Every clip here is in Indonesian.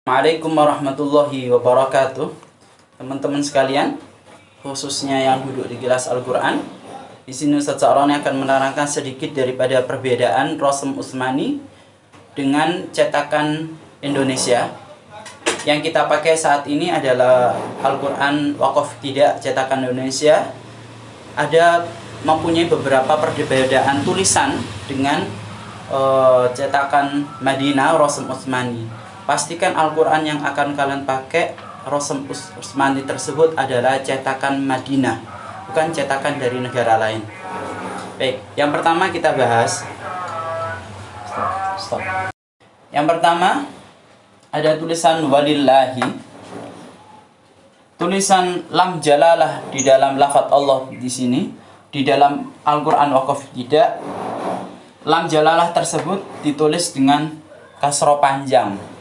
Assalamualaikum warahmatullahi wabarakatuh. Teman-teman sekalian, khususnya yang duduk di kelas Al-Quran, di sini Ustaz Sa'roni akan menerangkan sedikit daripada perbedaan Rasm Utsmani dengan cetakan Indonesia. Yang kita pakai saat ini adalah Al-Quran Waqaf Tidak cetakan Indonesia. Ada mempunyai beberapa perbedaan tulisan dengan cetakan Madinah Rasm Utsmani. Pastikan Al-Quran yang akan kalian pakai Rasm Utsmani tersebut adalah cetakan Madinah, bukan cetakan dari negara lain. Baik, yang pertama kita bahas. Stop. Yang pertama ada tulisan walillahi. Tulisan lam jalalah di dalam lafaz Allah di sini, di dalam Al-Quran Waqaf Tidak. Lam jalalah tersebut ditulis dengan kasroh panjang.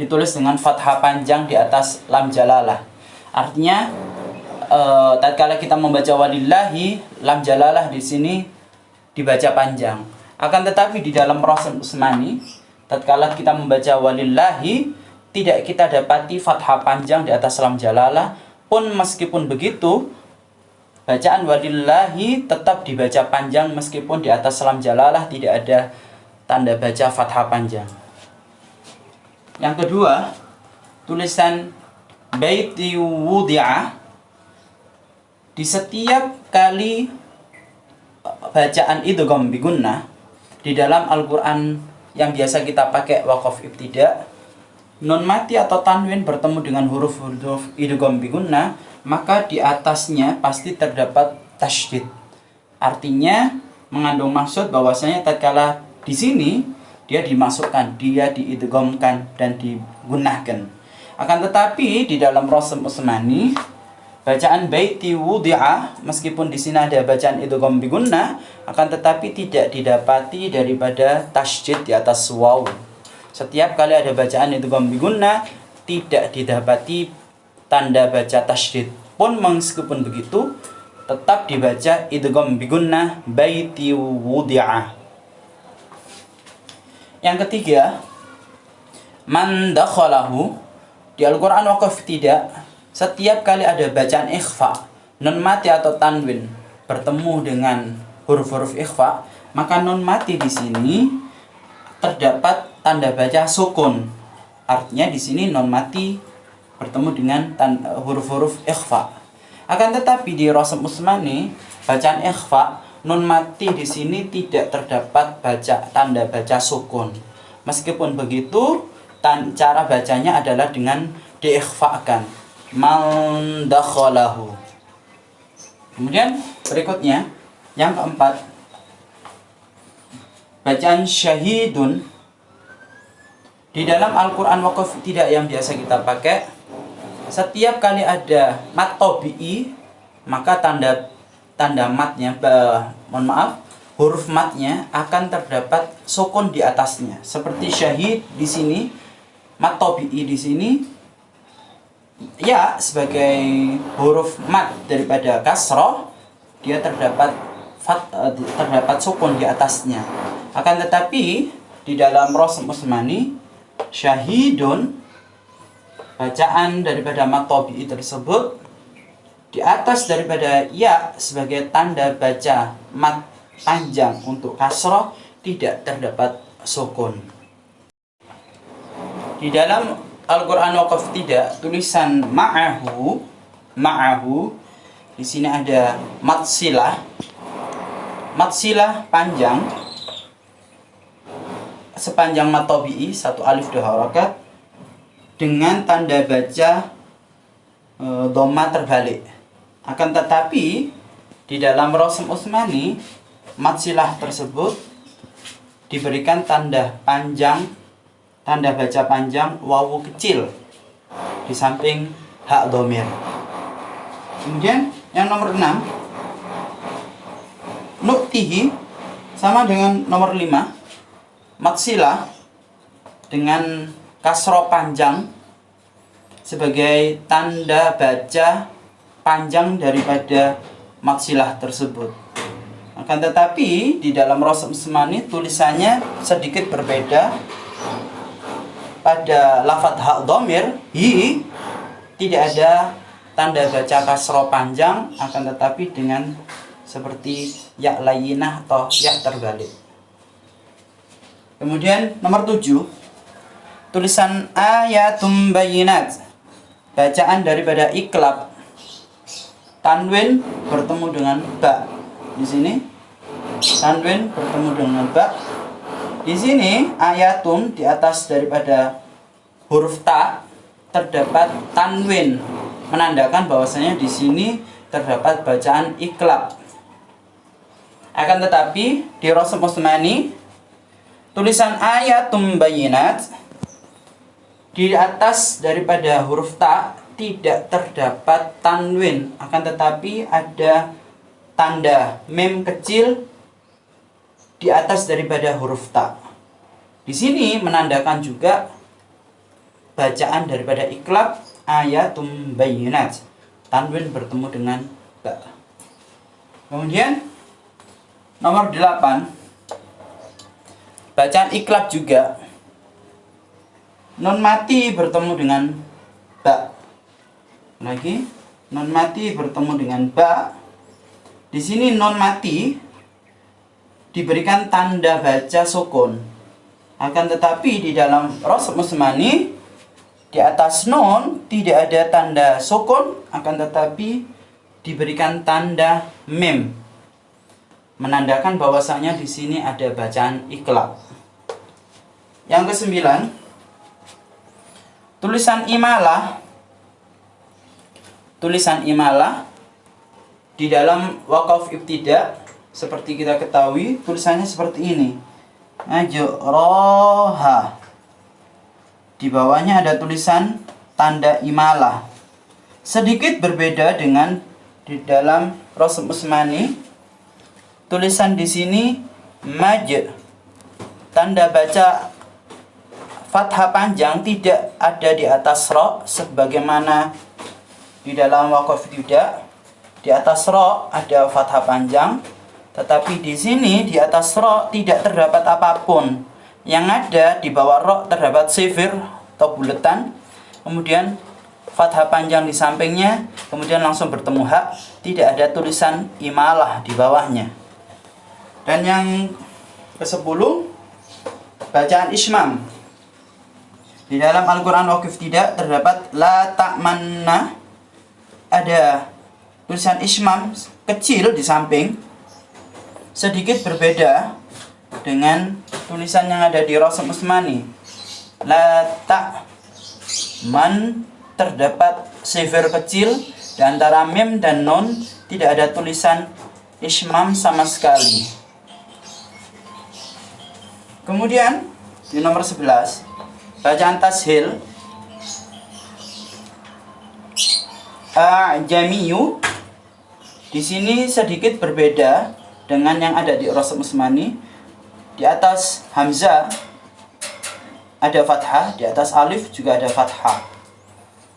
Ditulis dengan fathah panjang di atas lam jalalah. Artinya, tatkala kita membaca walillahi, lam jalalah di sini dibaca panjang. Akan tetapi di dalam Rasm Utsmani, tatkala kita membaca walillahi, tidak kita dapati fathah panjang di atas lam jalalah. Pun meskipun begitu, bacaan walillahi tetap dibaca panjang meskipun di atas lam jalalah tidak ada tanda baca fathah panjang. Yang kedua, tulisan baiti wudi'ah. Di setiap kali bacaan idgham bi gunnah di dalam Al-Quran yang biasa kita pakai waqaf ibtida, nun mati atau tanwin bertemu dengan huruf-huruf idgham bi gunnah, maka di atasnya pasti terdapat tasydid. Artinya mengandung maksud bahwasanya tatkala di sini dia dimasukkan, dia diidghamkan dan digunakan. Akan tetapi di dalam Rasm Utsmani, bacaan baiti wudi'ah, meskipun di sini ada bacaan idgham bi gunnah, akan tetapi tidak didapati daripada tasydid di atas waw. Setiap kali ada bacaan idgham bi gunnah, tidak didapati tanda baca tasydid. Pun meskipun begitu, tetap dibaca idgham bi gunnah baiti wudi'ah. Yang ketiga, man dakhalahu. Di Al-Quran Waqaf Tidak, setiap kali ada bacaan ikhfa, nun mati atau tanwin bertemu dengan huruf-huruf ikhfa, maka nun mati di sini terdapat tanda baca sukun. Artinya di sini nun mati bertemu dengan huruf-huruf ikhfa. Akan tetapi di Rasm Utsmani, bacaan ikhfa, nun mati di sini tidak terdapat tanda baca sukun. Meskipun begitu, cara bacanya adalah dengan diikhfakan. Man dakhalahu. Kemudian berikutnya, yang keempat, bacaan syahidun. Di dalam Al-Quran Waqaf Tidak yang biasa kita pakai, setiap kali ada mat tabi'i, maka tanda matnya, huruf matnya akan terdapat sukun di atasnya. Seperti syahid di sini, mat tabi'i di sini, ya sebagai huruf mat daripada kasroh, dia terdapat sukun di atasnya. Akan tetapi di dalam Rasm Utsmani, syahidun, bacaan daripada mat tabi'i tersebut di atas daripada ya sebagai tanda baca mat panjang untuk kasroh, tidak terdapat sukun. Di dalam Al-Quran Waqaf Tidak, tulisan ma'ahu, di sini ada mat silah panjang sepanjang mat tabi'i, 1 alif 2 harakat, dengan tanda baca dhamma terbalik. Akan tetapi di dalam Rasm Utsmani, mat silah tersebut diberikan tanda baca panjang wawu kecil di samping hak dhamir. Kemudian yang nomor 6, nuktihi, sama dengan nomor 5, mat silah dengan kasroh panjang sebagai tanda baca panjang daripada mat silah tersebut. Akan tetapi di dalam Rasm Utsmani tulisannya sedikit berbeda. pada lafadz ha dhamir hi tidak ada tanda baca kasroh panjang, akan tetapi dengan seperti ya layyinah atau ya terbalik. Kemudian nomor 7, tulisan ayatum bayyinat, bacaan daripada iklab. Tanwin bertemu dengan ba. Di sini tanwin bertemu dengan ba. Di sini ayatum, di atas daripada huruf ta terdapat tanwin, menandakan bahwasanya di sini terdapat bacaan iklab. Akan tetapi di Rasm Utsmani tulisan ayatum bayyinat, di atas daripada huruf ta tidak terdapat tanwin, akan tetapi ada tanda mem kecil di atas daripada huruf ta. Di sini menandakan juga bacaan daripada iklab ayatum bayyinat, tanwin bertemu dengan ba. Kemudian nomor 8, bacaan iklab juga. Nun mati bertemu dengan ba. Lagi nun mati bertemu dengan ba. Di sini nun mati diberikan tanda baca sukun. Akan tetapi di dalam Rasm Utsmani di atas nun tidak ada tanda sukun, akan tetapi diberikan tanda mim, menandakan bahwasanya di sini ada bacaan iklab. Yang ke-9, tulisan imalah. Tulisan imalah di dalam waqaf ibtida seperti kita ketahui tulisannya seperti ini, ajroha. Di bawahnya ada tulisan tanda imalah. Sedikit berbeda dengan di dalam Rasm Utsmani. Tulisan di sini maj, tanda baca fathah panjang tidak ada di atas ro sebagaimana di dalam waqaf ibtida. Di atas ro ada fathah panjang, tetapi di sini di atas ro tidak terdapat apapun. Yang ada di bawah ro terdapat sifir atau buletan, kemudian fathah panjang di sampingnya, kemudian langsung bertemu hak, tidak ada tulisan imalah di bawahnya. Dan yang ke-10, bacaan ismam. Di dalam Al-Quran waqif tidak terdapat la ta'manna, ada tulisan ismam kecil di samping, sedikit berbeda dengan tulisan yang ada di Rasm Utsmani. La ta'man terdapat sifir kecil, di antara mim dan nun tidak ada tulisan ismam sama sekali. Kemudian di nomor 11, bacaan tashil. A'jamiyu di sini sedikit berbeda dengan yang ada di Rasm Utsmani. Di atas hamzah ada fathah, di atas alif juga ada fathah.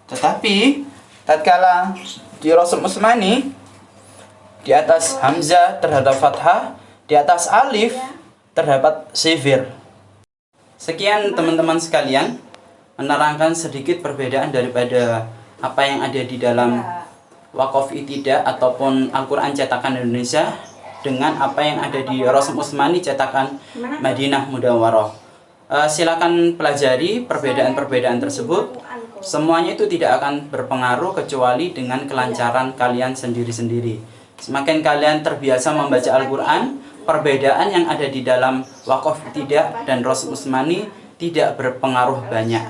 Tetapi tatkala di Rasm Utsmani di atas hamzah terhadap fathah, di atas alif terdapat sifir. Sekian teman-teman sekalian, menerangkan sedikit perbedaan daripada apa yang ada di dalam waqaf ibtida ataupun Al-Quran cetakan Indonesia dengan apa yang ada di Rasm Utsmani cetakan Madinah Munawwarah. Silakan pelajari perbedaan-perbedaan tersebut. Semuanya itu tidak akan berpengaruh kecuali dengan kelancaran kalian sendiri-sendiri. Semakin kalian terbiasa membaca Al-Quran, perbedaan yang ada di dalam waqaf ibtida dan Rasm Utsmani tidak berpengaruh banyak.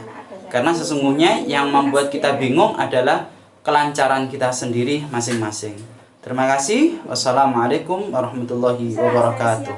Karena sesungguhnya yang membuat kita bingung adalah kelancaran kita sendiri masing-masing. Terima kasih. Wassalamualaikum warahmatullahi wabarakatuh.